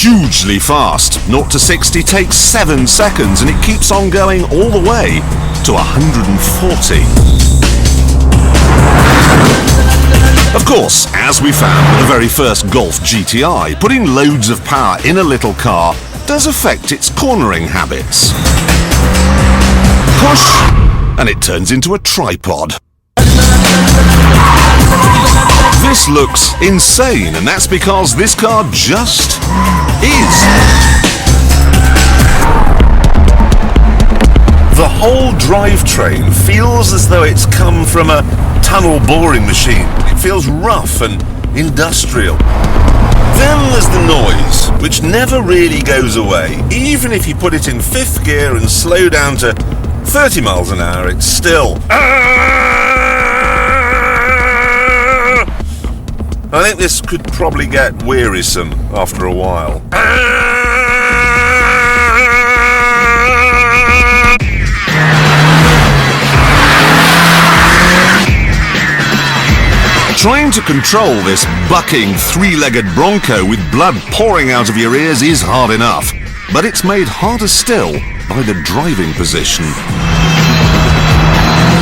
hugely fast. 0 to 60 takes 7 seconds and it keeps on going all the way to 140. Of course, as we found with the very first Golf GTI, putting loads of power in a little car does affect its cornering habits. Push, and it turns into a tripod. This looks insane, and that's because this car just is. The whole drivetrain feels as though it's come from a tunnel boring machine. It feels rough and industrial. Then there's the noise, which never really goes away. Even if you put it in 5th gear and slow down to 30 miles an hour, it's still... I think this could probably get wearisome after a while. Trying to control this bucking 3-legged Bronco with blood pouring out of your ears is hard enough, but it's made harder still by the driving position.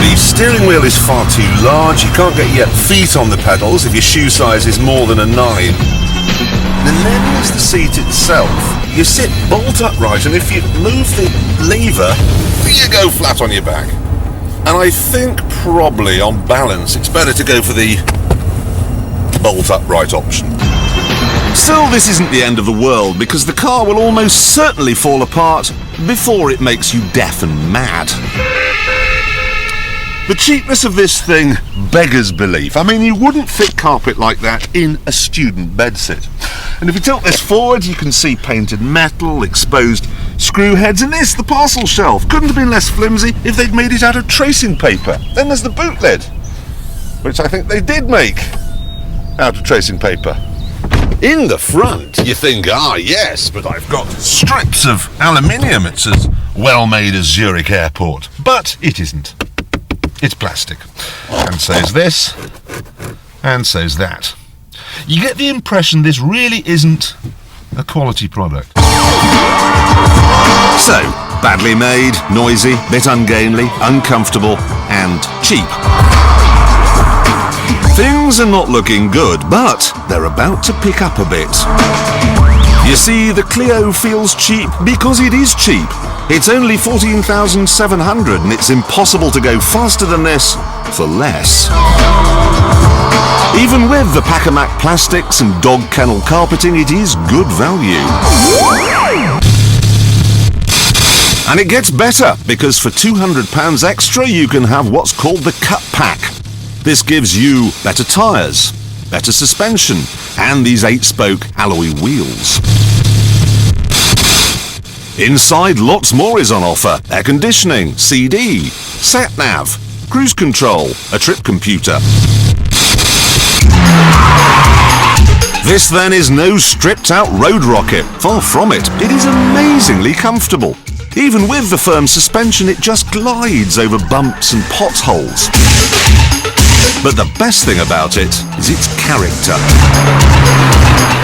The steering wheel is far too large, you can't get your feet on the pedals if your shoe size is more than a 9. And then there's the seat itself. You sit bolt upright, and if you move the lever, you go flat on your back. And I think probably on balance it's better to go for the bolt upright option. Still, this isn't the end of the world, because the car will almost certainly fall apart before it makes you deaf and mad. The cheapness of this thing beggars belief. I mean, you wouldn't fit carpet like that in a student bedsit. And if you tilt this forward, you can see painted metal, exposed screw heads, and this, the parcel shelf, couldn't have been less flimsy if they'd made it out of tracing paper. Then there's the boot lid, which I think they did make out of tracing paper. In the front, you think, yes, but I've got strips of aluminium. It's as well made as Zurich Airport. But it isn't. It's plastic. And so's this, and so's that. You get the impression this really isn't a quality product. So, badly made, noisy, bit ungainly, uncomfortable, and cheap. Things are not looking good, but they're about to pick up a bit. You see, the Clio feels cheap because it is cheap. It's only 14,700 and it's impossible to go faster than this for less. Even with the Pacamac plastics and dog kennel carpeting, it is good value. And it gets better, because for £200 extra you can have what's called the Cut Pack. This gives you better tyres, better suspension, and these 8-spoke alloy wheels. Inside, lots more is on offer. Air conditioning, CD, sat-nav, cruise control, a trip computer. This then is no stripped-out road rocket. Far from it. It is amazingly comfortable. Even with the firm suspension, it just glides over bumps and potholes. But the best thing about it is its character.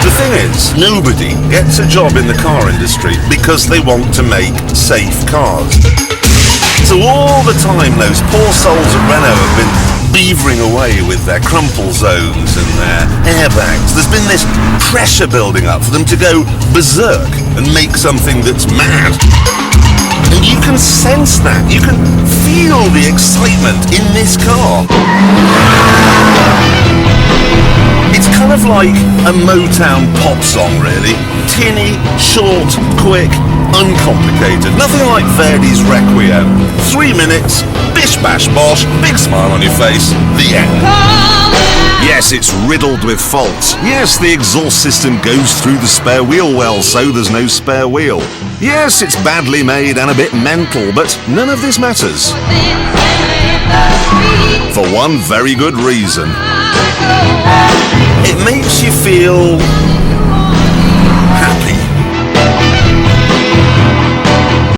The thing is, nobody gets a job in the car industry because they want to make safe cars. So all the time those poor souls at Renault have been beavering away with their crumple zones and their airbags. There's been this pressure building up for them to go berserk and make something that's mad. And you can sense that. You can feel the excitement in this car. It's kind of like a Motown pop song, really. Tinny, short, quick, uncomplicated. Nothing like Verdi's Requiem. 3 minutes, bish bash bosh, big smile on your face, the end. Yes, it's riddled with faults. Yes, the exhaust system goes through the spare wheel well, so there's no spare wheel. Yes, it's badly made and a bit mental, but none of this matters. For one very good reason. It makes you feel happy.